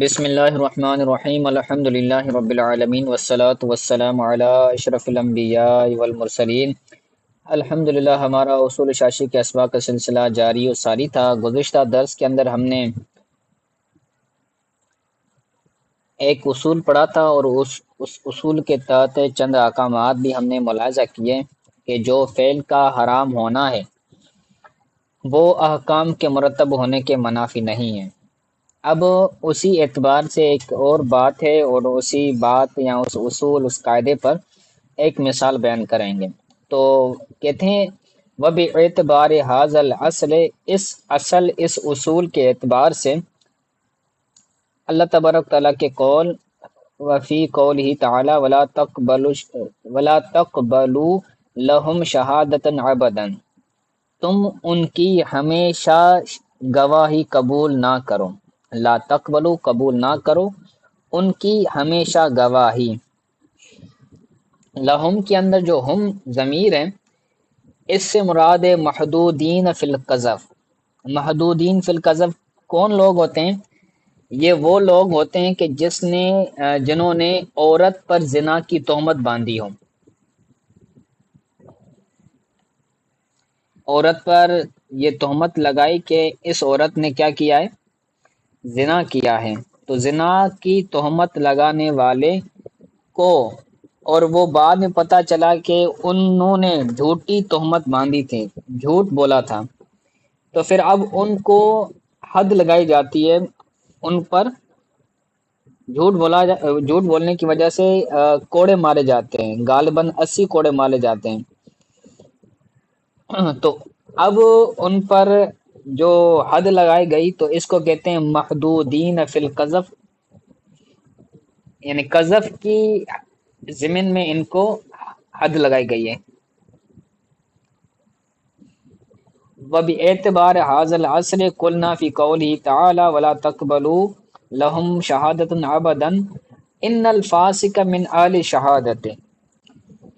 بسم اللہ الرحمن الرحیم الحمد للہ رب العالمین والصلاة والسلام علی اشرف الانبیاء والمرسلین۔ الحمد للہ ہمارا اصول شاشی کے اسباق کا سلسلہ جاری و ساری تھا۔ گزشتہ درس کے اندر ہم نے ایک اصول پڑھا تھا اور اس اصول کے تحت چند احکامات بھی ہم نے ملاحظہ کیے کہ جو فعل کا حرام ہونا ہے وہ احکام کے مرتب ہونے کے منافی نہیں ہے۔ اب اسی اعتبار سے ایک اور بات ہے اور اسی بات یا اس اصول اس قاعدے پر ایک مثال بیان کریں گے۔ تو کہتے ہیں وَبِاعْتِبَارِ هَذَا الْأَصْلِ اس اصول کے اعتبار سے اللہ تبارک تعالیٰ کے قول وفی قولہ تعالی وَلَا تَقْبَلُوا لَهُمْ شَهَادَةً عَبَدًا، تم ان کی ہمیشہ گواہی قبول نہ کرو۔ لا تقبلو قبول نہ کرو، ان کی ہمیشہ گواہی۔ لہم کے اندر جو ہم ضمیر ہیں اس سے مراد ہے محدودین فی القذف۔ محدودین فی القذف کون لوگ ہوتے ہیں؟ یہ وہ لوگ ہوتے ہیں کہ جنہوں نے عورت پر زنا کی تہمت باندھی ہو۔ عورت پر یہ تہمت لگائی کہ اس عورت نے کیا کیا ہے؟ زنا کیا ہے۔ تو زنا کی تہمت لگانے والے کو اور وہ بعد میں پتہ چلا کہ انہوں نے جھوٹی تہمت باندھی تھی، جھوٹ بولا تھا، تو پھر اب ان کو حد لگائی جاتی ہے ان پر۔ جھوٹ بولنے کی وجہ سے کوڑے مارے جاتے ہیں، غالباً 80 کوڑے مارے جاتے ہیں۔ تو اب ان پر جو حد لگائی گئی تو اس کو کہتے ہیں محدودین فی القذف، یعنی قذف کی ضمن میں ان کو حد لگائی گئی ہے۔ وَبِاعْتِبَارِ هَذَا الْأَصْلِ قُلْنَا فِي قَوْلِهِ تَعَالَى وَلَا تَقْبَلُوا لَهُمْ شَهَادَةً أَبَدًا إِنَّ الْفَاسِقَ مِنْ أَهْلِ الشَّهَادَةِ۔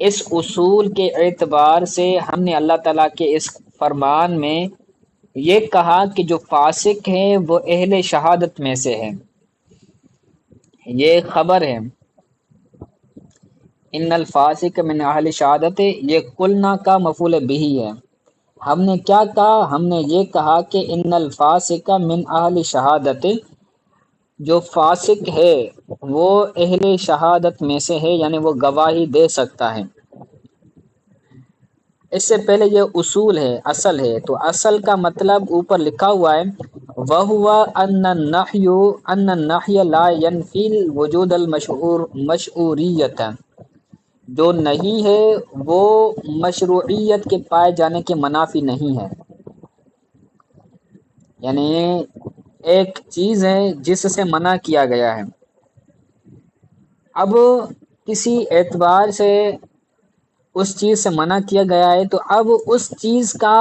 اس اصول کے اعتبار سے ہم نے اللہ تعالیٰ کے اس فرمان میں یہ کہا کہ جو فاسق ہیں وہ اہل شہادت میں سے ہیں۔ یہ خبر ہے، ان الفاسق من اہل شہادت، یہ قلنا کا مفعول بہ ہے۔ ہم نے کیا کہا؟ ہم نے یہ کہا کہ ان الفاسق من اہل شہادت، جو فاسق ہے وہ اہل شہادت میں سے ہے، یعنی وہ گواہی دے سکتا ہے۔ اس سے پہلے یہ اصول ہے، اصل ہے، تو اصل کا مطلب اوپر لکھا ہوا ہے وَهُوَ أَنَّ النَّحْيَ لَا يَنْفِي الْوُجُودَ الْمَشْعُورِيَّةَ، جو نہیں ہے وہ مشروعیت کے پائے جانے کے منافی نہیں ہے۔ یعنی ایک چیز ہے جس سے منع کیا گیا ہے، اب کسی اعتبار سے اس چیز سے منع کیا گیا ہے تو اب اس چیز کا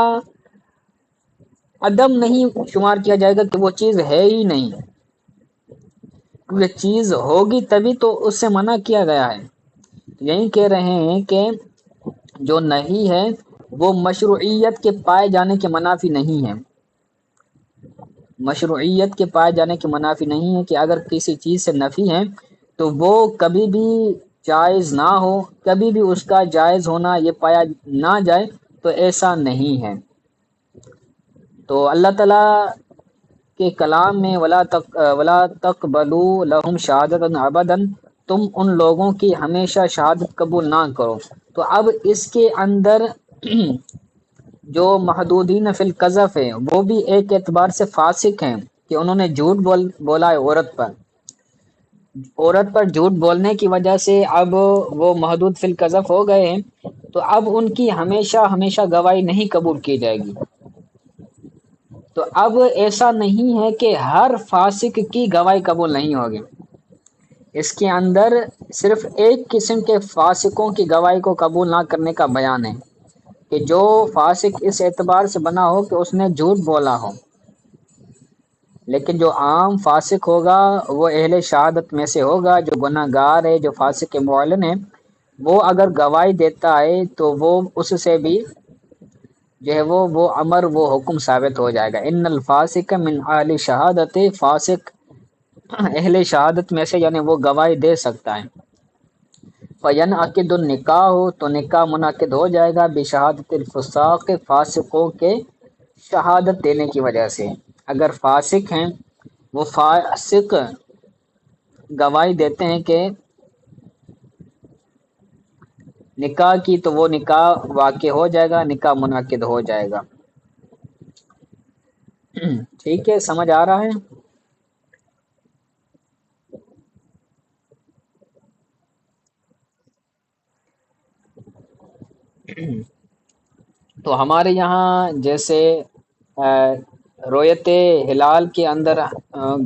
عدم نہیں شمار کیا جائے گا کہ وہ چیز ہے ہی نہیں، کیونکہ چیز ہوگی تبھی تو اس سے منع کیا گیا ہے۔ یہی کہہ رہے ہیں کہ جو نہیں ہے وہ مشروعیت کے پائے جانے کے منافی نہیں ہے۔ مشروعیت کے پائے جانے کے منافی نہیں ہے کہ اگر کسی چیز سے نفی ہے تو وہ کبھی بھی جائز نہ ہو، کبھی بھی اس کا جائز ہونا یہ پایا نہ جائے، تو ایسا نہیں ہے۔ تو اللہ تعالیٰ کے کلام میں ولا تقبلوا لهم شہادۃ ابدا، تم ان لوگوں کی ہمیشہ شہادت قبول نہ کرو۔ تو اب اس کے اندر جو محدودین فی القذف ہیں وہ بھی ایک اعتبار سے فاسق ہیں کہ انہوں نے جھوٹ بولا ہے عورت پر جھوٹ بولنے کی وجہ سے اب وہ محدود فی القذف ہو گئے ہیں، تو اب ان کی ہمیشہ گواہی نہیں قبول کی جائے گی۔ تو اب ایسا نہیں ہے کہ ہر فاسق کی گواہی قبول نہیں ہوگی، اس کے اندر صرف ایک قسم کے فاسقوں کی گواہی کو قبول نہ کرنے کا بیان ہے کہ جو فاسق اس اعتبار سے بنا ہو کہ اس نے جھوٹ بولا ہو، لیکن جو عام فاسق ہوگا وہ اہل شہادت میں سے ہوگا۔ جو گناہ گار ہے، جو فاسق معلن ہے، وہ اگر گواہی دیتا ہے تو وہ اس سے بھی جو ہے وہ امر وہ حکم ثابت ہو جائے گا۔ ان الفاسق من اہل شہادت، فاسق اہل شہادت میں سے یعنی وہ گواہی دے سکتا ہے۔ فَيَنْعَقِدُ النِّکاحُ تو نکاح منعقد ہو جائے گا بشہادت الفساق فاسقوں کے شہادت دینے کی وجہ سے۔ اگر فاسق ہیں، وہ فاسق گواہی دیتے ہیں کہ نکاح کی، تو وہ نکاح واقع ہو جائے گا، نکاح منعقد ہو جائے گا۔ ٹھیک ہے، سمجھ آ رہا ہے؟ تو ہمارے یہاں جیسے رویت ہلال کے اندر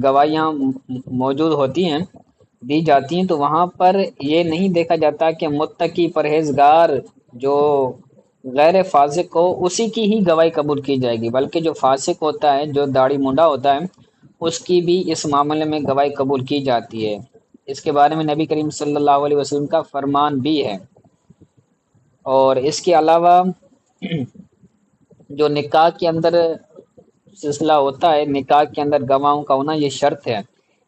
گواہیاں موجود ہوتی ہیں، دی جاتی ہیں، تو وہاں پر یہ نہیں دیکھا جاتا کہ متقی پرہیزگار جو غیر فاسق ہو اسی کی ہی گواہی قبول کی جائے گی، بلکہ جو فاسق ہوتا ہے، جو داڑھی منڈا ہوتا ہے، اس کی بھی اس معاملے میں گواہی قبول کی جاتی ہے۔ اس کے بارے میں نبی کریم صلی اللہ علیہ وسلم کا فرمان بھی ہے۔ اور اس کے علاوہ جو نکاح کے اندر سلسلہ ہوتا ہے، نکاح کے اندر گواہوں کا ہونا یہ شرط ہے،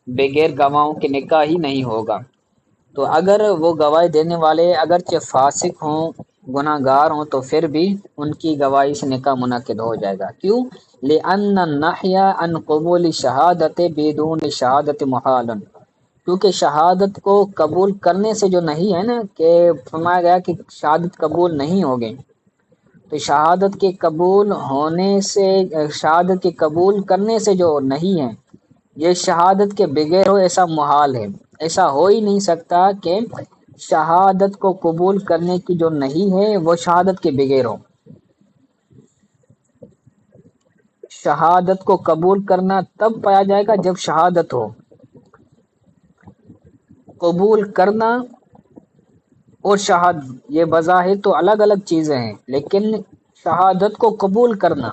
بغیر گواہوں کے نکاح ہی نہیں ہوگا۔ تو اگر وہ گواہی دینے والے اگرچہ فاسق ہوں، گناہ گار ہوں، تو پھر بھی ان کی گواہی سے نکاح منعقد ہو جائے گا۔ کیوں؟ لِأَنَّ النَّحْيَ عَنْ قُبُولِ شَهَادَةِ بِدُونِ شَهَادَةِ مُحَالٌ، کیونکہ شہادت کو قبول کرنے سے جو نہیں ہے نا، کہ فرمایا گیا کہ شہادت قبول نہیں ہوگی، تو شہادت کے قبول ہونے سے، شہادت کے قبول کرنے سے جو نہیں ہے، یہ شہادت کے بغیر ہو ایسا محال ہے۔ ایسا ہو ہی نہیں سکتا کہ شہادت کو قبول کرنے کی جو نہیں ہے وہ شہادت کے بغیر ہو۔ شہادت کو قبول کرنا تب پایا جائے گا جب شہادت ہو۔ قبول کرنا اور شہادت یہ بظاہر تو الگ الگ چیزیں ہیں، لیکن شہادت کو قبول کرنا،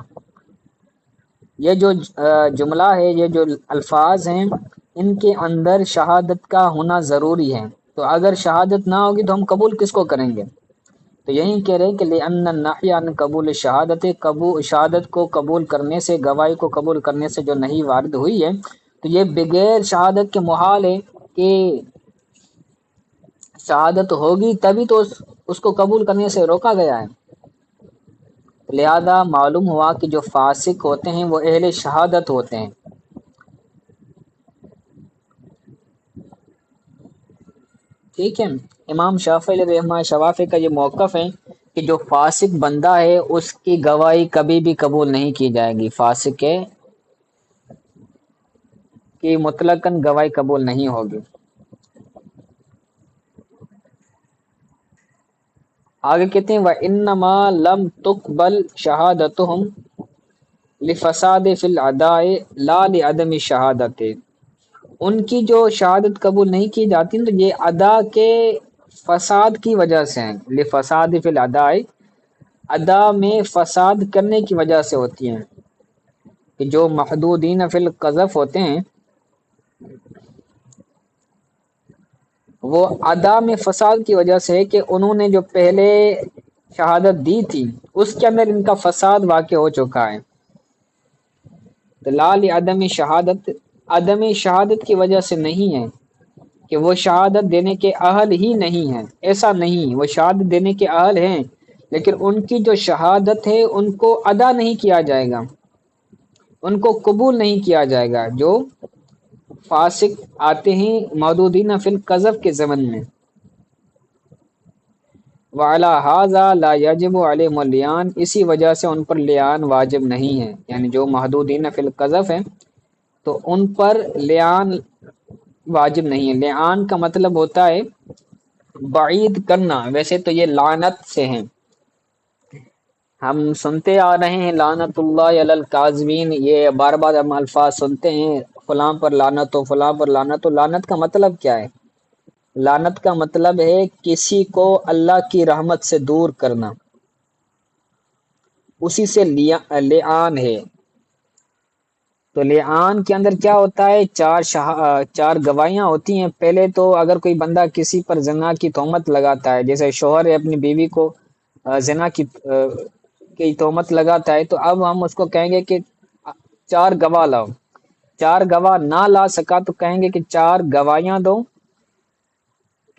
یہ جو جملہ ہے، یہ جو الفاظ ہیں، ان کے اندر شہادت کا ہونا ضروری ہے۔ تو اگر شہادت نہ ہوگی تو ہم قبول کس کو کریں گے؟ تو یہی کہہ رہے ہیں کہ لِأَنَّ النَّحْيَ عَنْ قبول شہادت، شہادت کو قبول کرنے سے، گواہی کو قبول کرنے سے جو نہیں وارد ہوئی ہے، تو یہ بغیر شہادت کے محال ہے کہ شہادت ہوگی تبھی تو اس کو قبول کرنے سے روکا گیا ہے۔ لہذا معلوم ہوا کہ جو فاسق ہوتے ہیں وہ اہل شہادت ہوتے ہیں۔ ٹھیک ہے، امام شافعی علیہ رحمہ شوافی کا یہ موقف ہے کہ جو فاسق بندہ ہے اس کی گواہی کبھی بھی قبول نہیں کی جائے گی، فاسق کی مطلقاً گواہی قبول نہیں ہوگی۔ آگے کہتے ہیں وَإِنَّمَا لَمْ تُقْبَلْ شَهَادَتُهُمْ لِفَسَادِ فِي الْأَدَاءِ لَا لِعَدَمِ الشَّهَادَةِ، ان کی جو شہادت قبول نہیں کی جاتی تو یہ ادا کے فساد کی وجہ سے ہیں، لِفَسَادِ فِي الْأَدَاءِ، ادا میں فساد کرنے کی وجہ سے ہوتی ہیں، کہ جو محدودین فی القذف ہوتے ہیں وہ ادا میں فساد کی وجہ سے ہے کہ انہوں نے جو پہلے شہادت دی تھی اس کے اندر ان کا فساد واقع ہو چکا ہے۔ تو لال عدم شہادت، عدم شہادت کی وجہ سے نہیں ہے کہ وہ شہادت دینے کے اہل ہی نہیں ہیں، ایسا نہیں، وہ شہادت دینے کے اہل ہیں لیکن ان کی جو شہادت ہے ان کو ادا نہیں کیا جائے گا، ان کو قبول نہیں کیا جائے گا۔ جو فاسق آتے ہیں محدودین فی القذف کے ضمن میں، وعلی ھذا لا یجب علیہم اللعان، اسی وجہ سے ان پر لعان واجب نہیں ہے، یعنی جو محدودین فی القذف ہیں تو ان پر لعان واجب نہیں ہے۔ لعان کا مطلب ہوتا ہے بعید کرنا، ویسے تو یہ لعنت سے ہیں، ہم سنتے آ رہے ہیں لعنت اللہ علی الکاذبین، یہ بار بار ہم الفاظ سنتے ہیں، فلاں پر لعنت ہو، فلاں پر لعنت ہو۔ لعنت کا مطلب کیا ہے؟ لعنت کا مطلب ہے کسی کو اللہ کی رحمت سے دور کرنا، اسی سے لعان ہے۔ تو لعان کے اندر کیا ہوتا ہے؟ چار گواہیاں ہوتی ہیں۔ پہلے تو اگر کوئی بندہ کسی پر زنا کی تہمت لگاتا ہے، جیسے شوہر ہے اپنی بیوی کو زنا کی تہمت لگاتا ہے، تو اب ہم اس کو کہیں گے کہ 4 گواہ لاؤ۔ چار گواہ نہ لا سکا تو کہیں گے کہ چار گواہیاں دو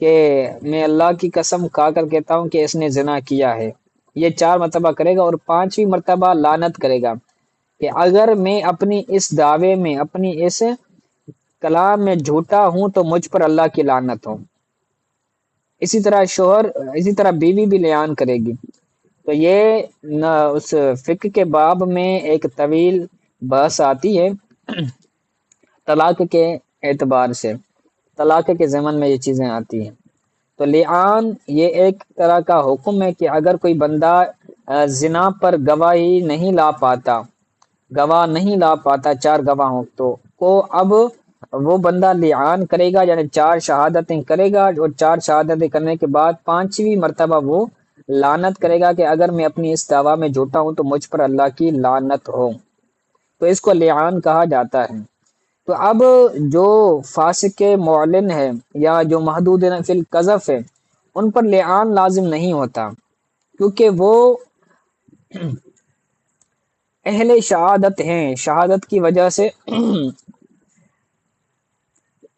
کہ میں اللہ کی قسم کھا کر کہتا ہوں کہ اس نے زنا کیا ہے، یہ چار مرتبہ کرے گا، اور پانچویں مرتبہ لعنت کرے گا کہ اگر میں اپنی اس دعوے میں، اپنی اس کلام میں جھوٹا ہوں تو مجھ پر اللہ کی لعنت ہو۔ اسی طرح شوہر، اسی طرح بیوی بھی لعان کرے گی۔ تو یہ اس فقہ کے باب میں ایک طویل بحث آتی ہے طلاق کے اعتبار سے، طلاق کے ضمن میں یہ چیزیں آتی ہیں۔ تو لعان یہ ایک طرح کا حکم ہے کہ اگر کوئی بندہ زنا پر گواہی نہیں لا پاتا، گواہ نہیں لا پاتا چار گواہوں تو کو اب وہ بندہ لعان کرے گا، یعنی چار شہادتیں کرے گا، اور چار شہادتیں کرنے کے بعد پانچویں مرتبہ وہ لعنت کرے گا کہ اگر میں اپنی اس دعویٰ میں جھوٹا ہوں تو مجھ پر اللہ کی لعنت ہو۔ تو اس کو لعان کہا جاتا ہے۔ تو اب جو فاسق معلن ہے یا جو محدود فی القذف ہے، ان پر لعان لازم نہیں ہوتا، کیونکہ وہ اہل شہادت ہیں۔ شہادت کی وجہ سے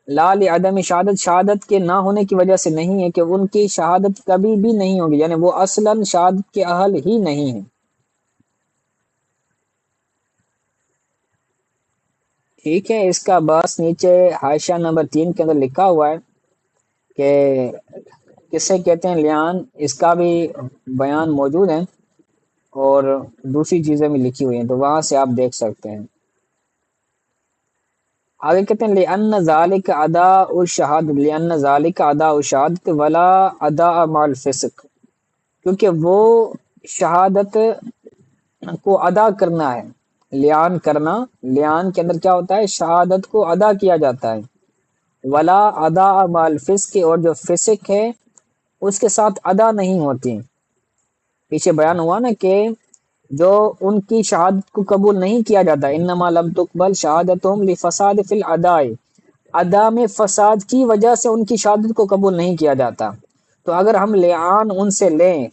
لا لعدم شہادت، شہادت کے نہ ہونے کی وجہ سے نہیں ہے کہ ان کی شہادت کبھی بھی نہیں ہوگی، یعنی وہ اصلاً شہادت کے اہل ہی نہیں ہیں۔ ٹھیک ہے، اس کا بس نیچے حاشیہ نمبر 3 کے اندر لکھا ہوا ہے کہ کسے کہتے ہیں لعان، اس کا بھی بیان موجود ہے اور دوسری چیزیں بھی لکھی ہوئی ہیں، تو وہاں سے آپ دیکھ سکتے ہیں۔ آگے کہتے ہیں لأن ذالک اداء الشہادۃ، لأن ذالک اداء الشہادۃ ولا اداء مع الفسق، کیونکہ وہ شہادت کو ادا کرنا ہے۔ لعان کرنا، لعان کے اندر کیا ہوتا ہے؟ شہادت کو ادا کیا جاتا ہے۔ ولا ادا مع الفسق، اور جو فسق ہے اس کے ساتھ ادا نہیں ہوتی۔ پیچھے بیان ہوا نا کہ جو ان کی شہادت کو قبول نہیں کیا جاتا، انما لم تقبل شہادتهم لفساد فی الاداء، ادا میں فساد کی وجہ سے ان کی شہادت کو قبول نہیں کیا جاتا۔ تو اگر ہم لعان ان سے لیں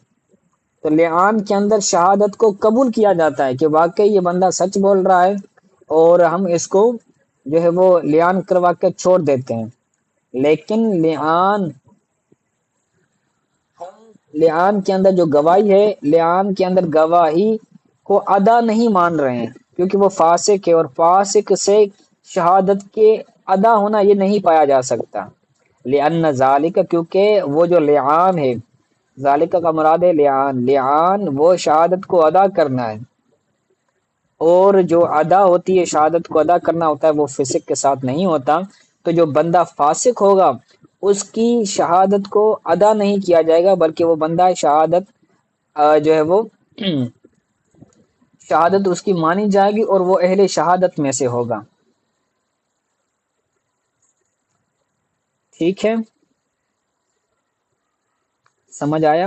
تو لعان کے اندر شہادت کو قبول کیا جاتا ہے کہ واقعی یہ بندہ سچ بول رہا ہے، اور ہم اس کو جو ہے وہ لعان کروا کے چھوڑ دیتے ہیں۔ لیکن لعان کے اندر جو گواہی ہے، لعان کے اندر گواہی کو ادا نہیں مان رہے ہیں، کیونکہ وہ فاسق ہے، اور فاسق سے شہادت کے ادا ہونا یہ نہیں پایا جا سکتا۔ لأن ذالک، کیونکہ وہ جو لعان ہے، ذالک کا مراد ہے لعان، لعان وہ شہادت کو ادا کرنا ہے، اور جو ادا ہوتی ہے، شہادت کو ادا کرنا ہوتا ہے، وہ فسق کے ساتھ نہیں ہوتا۔ تو جو بندہ فاسق ہوگا اس کی شہادت کو ادا نہیں کیا جائے گا، بلکہ وہ بندہ شہادت جو ہے وہ شہادت اس کی مانی جائے گی، اور وہ اہل شہادت میں سے ہوگا۔ ٹھیک ہے، سمجھ آیا؟